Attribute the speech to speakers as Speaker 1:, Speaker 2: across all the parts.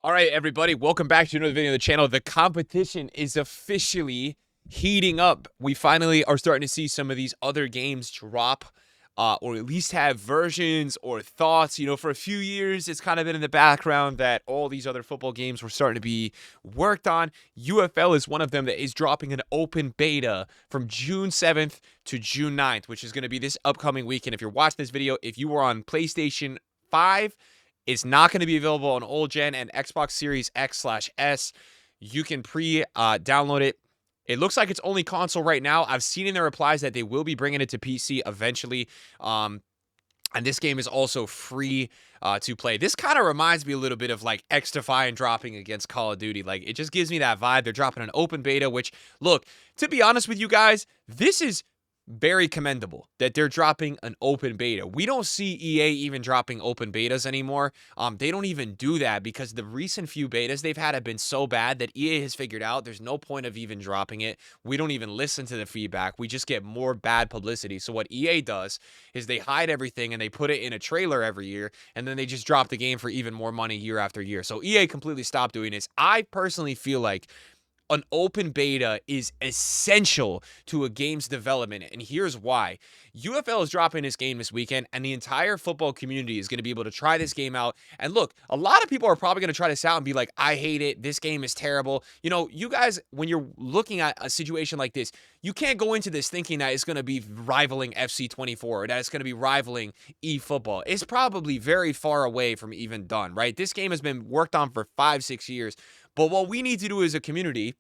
Speaker 1: All right, everybody, welcome back to another video on the channel. The competition is officially heating up. We finally are starting to see some of these other games drop, or at least have versions or thoughts. You know, for a few years, it's kind of been in the background that all these other football games were starting to be worked on. UFL is one of them that is dropping an open beta from June 7th to June 9th, which is going to be this upcoming weekend. If you're watching this video, if you were on PlayStation 5, it's not going to be available on old gen and Xbox Series X/S. You can download it. It looks like it's only console right now. I've seen in the replies that they will be bringing it to PC eventually. And this game is also free to play. This kind of reminds me a little bit of like XDefiant dropping against Call of Duty. Like, it just gives me that vibe. They're dropping an open beta, which, look, to be honest with you guys, this is very commendable that they're dropping an open beta. We don't see EA even dropping open betas anymore. They don't even do that because the recent few betas they've had have been so bad that EA has figured out there's no point of even dropping it. We don't even listen to the feedback. We just get more bad publicity. So what EA does is they hide everything and they put it in a trailer every year, and then they just drop the game for even more money year after year. So EA completely stopped doing this. I personally feel like an open beta is essential to a game's development, and here's why. UFL is dropping this game this weekend, and the entire football community is going to be able to try this game out. And look, a lot of people are probably going to try this out and be like, I hate it. This game is terrible. You know, you guys, when you're looking at a situation like this, you can't go into this thinking that it's going to be rivaling FC24 or that it's going to be rivaling eFootball. It's probably very far away from even done, right? This game has been worked on for 5-6 years. But what we need to do as a community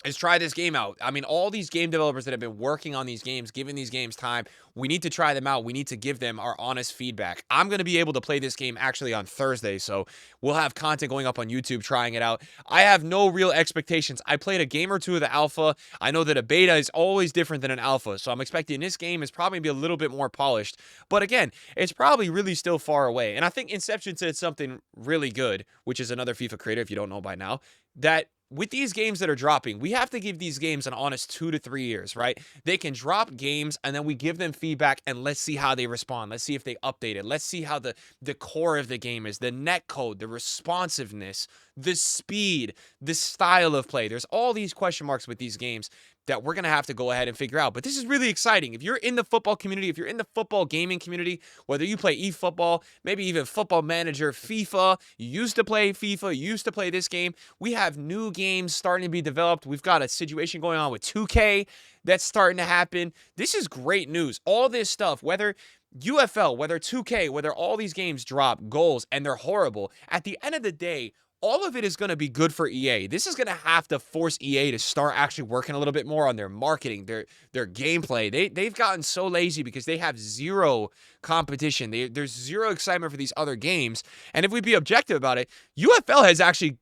Speaker 1: is try this game out. I mean, all these game developers that have been working on these games, giving these games time, we need to try them out. We need to give them our honest feedback. I'm going to be able to play this game actually on Thursday, so we'll have content going up on YouTube trying it out. I have no real expectations. I played a game or two of the alpha. I know that a beta is always different than an alpha, so I'm expecting this game is probably going to be a little bit more polished. But again, it's probably really still far away. And I think Inception said something really good, which is another FIFA creator, if you don't know by now, that with these games that are dropping, we have to give these games an honest 2 to 3 years, right? They can drop games and then we give them feedback and let's see how they respond. Let's see if they update it. Let's see how the core of the game is, the netcode, the responsiveness, the speed, the style of play. There's all these question marks with these games that we're going to have to go ahead and figure out. But this is really exciting. If you're in the football community, if you're in the football gaming community, whether you play eFootball, maybe even Football Manager, FIFA, you used to play FIFA, you used to play this game, we have new games starting to be developed. We've got a situation going on with 2K that's starting to happen. This is great news. All this stuff, whether UFL, whether 2K, whether all these games drop goals and they're horrible, at the end of the day, all of it is going to be good for EA. This is going to have to force EA to start actually working a little bit more on their marketing, their gameplay. They've gotten so lazy because they have zero competition. There's zero excitement for these other games. And if we be objective about it, UFL has actually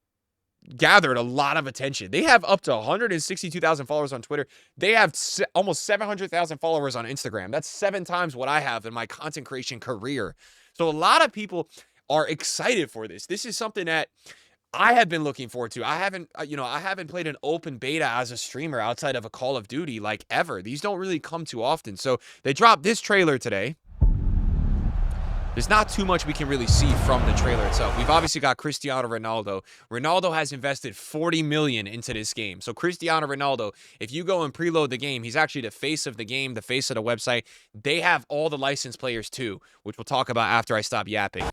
Speaker 1: gathered a lot of attention. They have up to 162,000 followers on Twitter. They have almost 700,000 followers on Instagram. That's 7 times what I have in my content creation career. So a lot of people are excited for this. This is something that I have been looking forward to. I haven't played an open beta as a streamer outside of a Call of Duty like ever. These don't really come too often. So they dropped this trailer today. There's not too much we can really see from the trailer itself. We've obviously got Cristiano Ronaldo. Ronaldo has invested $40 million into this game. So Cristiano Ronaldo, if you go and preload the game, he's actually the face of the game, the face of the website. They have all the licensed players too, which we'll talk about after I stop yapping.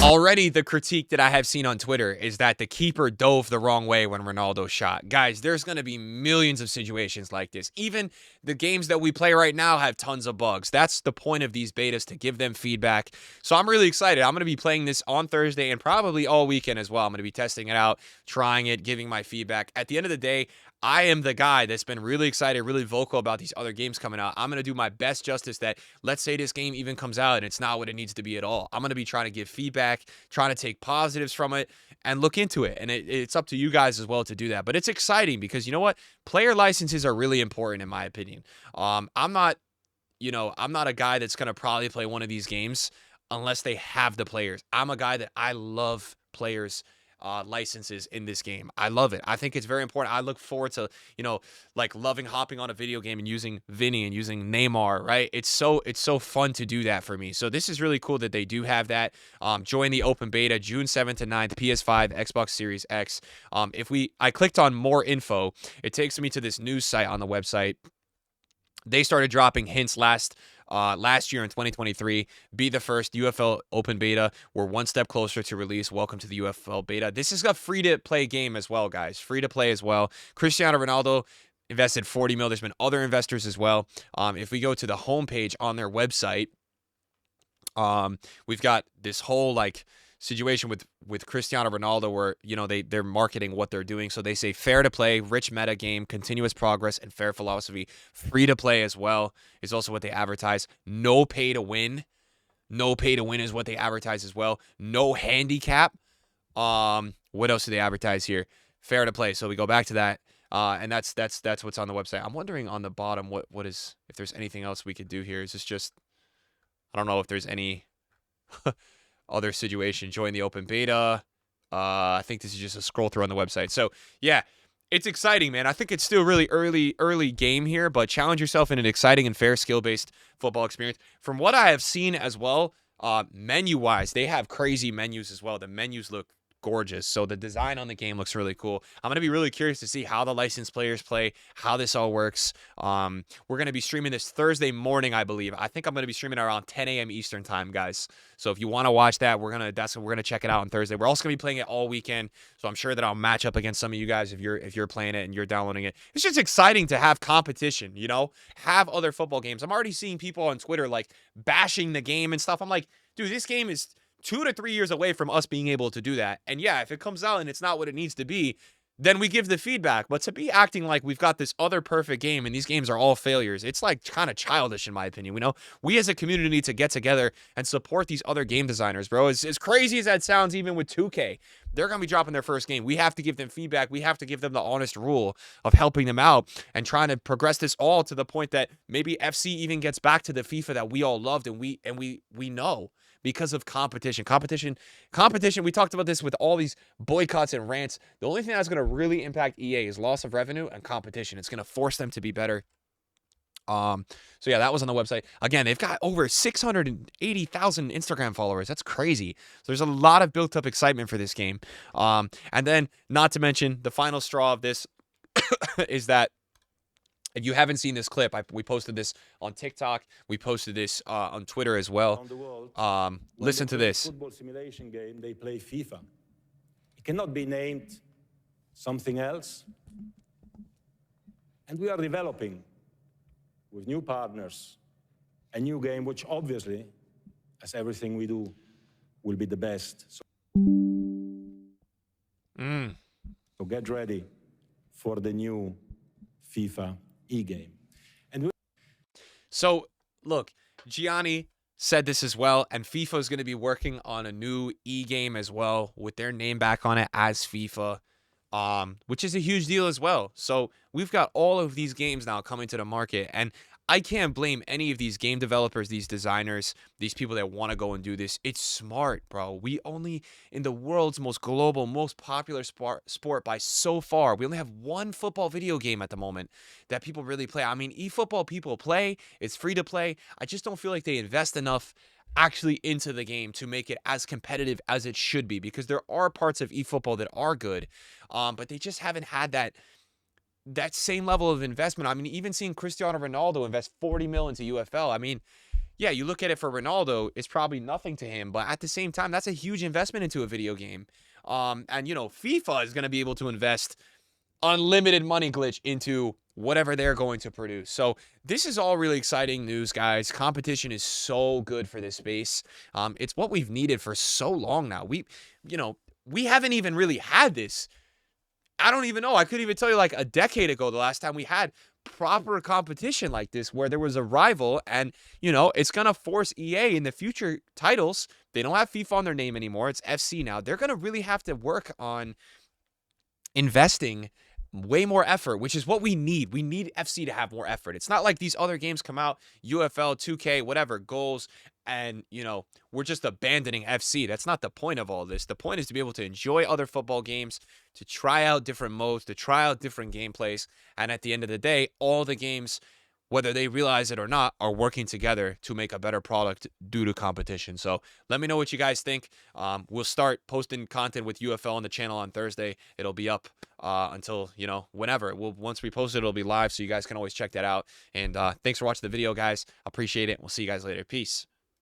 Speaker 1: Already, the critique that I have seen on Twitter is that the keeper dove the wrong way when Ronaldo shot. Guys, there's going to be millions of situations like this. Even the games that we play right now have tons of bugs. That's the point of these betas, to give them feedback. So I'm really excited. I'm going to be playing this on Thursday and probably all weekend as well. I'm going to be testing it out, trying it, giving my feedback. At the end of the day, I am the guy that's been really excited, really vocal about these other games coming out. I'm going to do my best justice that, let's say this game even comes out and it's not what it needs to be at all. I'm going to be trying to give feedback, trying to take positives from it and look into it. And it's up to you guys as well to do that. But it's exciting because, you know what? Player licenses are really important in my opinion. I'm not a guy that's going to probably play one of these games unless they have the players. I'm a guy that I love players licenses in this game. I love it. I think it's very important. I look forward to, like loving hopping on a video game and using Vinny and using Neymar, right? It's so fun to do that for me. So this is really cool that they do have that. Join the open beta June 7th to 9th, PS5, Xbox Series X. I clicked on more info, it takes me to this news site on the website. They started dropping hints last year in 2023. Be the first UFL open beta. We're one step closer to release. Welcome to the UFL beta. This is a free-to-play game as well, guys. Free-to-play as well. Cristiano Ronaldo invested 40 mil. There's been other investors as well. If we go to the homepage on their website, we've got this whole situation with Cristiano Ronaldo where, they're marketing what they're doing. So they say fair to play, rich meta game, continuous progress, and fair philosophy. Free to play as well is also what they advertise. No pay to win. No pay to win is what they advertise as well. No handicap. What else do they advertise here? Fair to play. So we go back to that. And that's what's on the website. I'm wondering on the bottom what is, if there's anything else we could do here. Is this just, I don't know if there's any other situation. Join the open beta. I think this is just a scroll through on the website. So yeah, it's exciting, man. I think it's still really early game here, but challenge yourself in an exciting and fair skill-based football experience. From what I have seen as well, menu-wise, they have crazy menus as well. The menus look gorgeous. So the design on the game looks really cool. I'm going to be really curious to see how the licensed players play, how this all works. We're going to be streaming this Thursday morning, I believe. I think I'm going to be streaming around 10 a.m. Eastern time, guys. So if you want to watch that, we're going to check it out on Thursday. We're also going to be playing it all weekend. So I'm sure that I'll match up against some of you guys if you're playing it and you're downloading it. It's just exciting to have competition, have other football games. I'm already seeing people on Twitter bashing the game and stuff. I'm like, dude, this game is 2 to 3 years away from us being able to do that. And yeah, if it comes out and it's not what it needs to be, then we give the feedback. But to be acting like we've got this other perfect game and these games are all failures, it's kind of childish in my opinion. We as a community need to get together and support these other game designers, bro. As crazy as that sounds, even with 2K, they're going to be dropping their first game. We have to give them feedback. We have to give them the honest rule of helping them out and trying to progress this all to the point that maybe FC even gets back to the FIFA that we all loved and we know. Because of competition. We talked about this with all these boycotts and rants. The only thing that's going to really impact EA is loss of revenue and competition. It's going to force them to be better. So yeah, that was on the website. Again, they've got over 680,000 Instagram followers. That's crazy. So there's a lot of built up excitement for this game. And then, not to mention, the final straw of this is that if you haven't seen this clip, we posted this on TikTok. We posted this on Twitter as well. Listen to this.
Speaker 2: Football simulation game, they play FIFA. It cannot be named something else. And we are developing with new partners a new game, which obviously, as everything we do, will be the best. So get ready for the new FIFA e-game.
Speaker 1: So look, Gianni said this as well, and FIFA is going to be working on a new e-game as well with their name back on it as FIFA, which is a huge deal as well. So we've got all of these games now coming to the market, and I can't blame any of these game developers, these designers, these people that want to go and do this. It's smart, bro. We only, in the world's most global, most popular sport by so far, we only have one football video game at the moment that people really play. I mean, eFootball people play. It's free to play. I just don't feel like they invest enough actually into the game to make it as competitive as it should be, because there are parts of eFootball that are good, but they just haven't had that same level of investment. I mean, even seeing Cristiano Ronaldo invest 40 mil into UFL. I mean, yeah, you look at it for Ronaldo, it's probably nothing to him, but at the same time, that's a huge investment into a video game. And, FIFA is going to be able to invest unlimited money glitch into whatever they're going to produce. So this is all really exciting news, guys. Competition is so good for this space. It's what we've needed for so long now. We haven't even really had this. I don't even know. I couldn't even tell you a decade ago, the last time we had proper competition like this where there was a rival, and, it's going to force EA in the future titles. They don't have FIFA on their name anymore. It's FC now. They're going to really have to work on investing way more effort, which is what we need. We need FC to have more effort. It's not like these other games come out, UFL, 2K, whatever, goals, and, you know, we're just abandoning FC. That's not the point of all this. The point is to be able to enjoy other football games, to try out different modes, to try out different gameplays, and at the end of the day, all the games, whether they realize it or not, are working together to make a better product due to competition. So let me know what you guys think. We'll start posting content with UFL on the channel on Thursday. It'll be up until, you know, whenever. Once we post it, it'll be live, so you guys can always check that out. And thanks for watching the video, guys. Appreciate it. We'll see you guys later. Peace.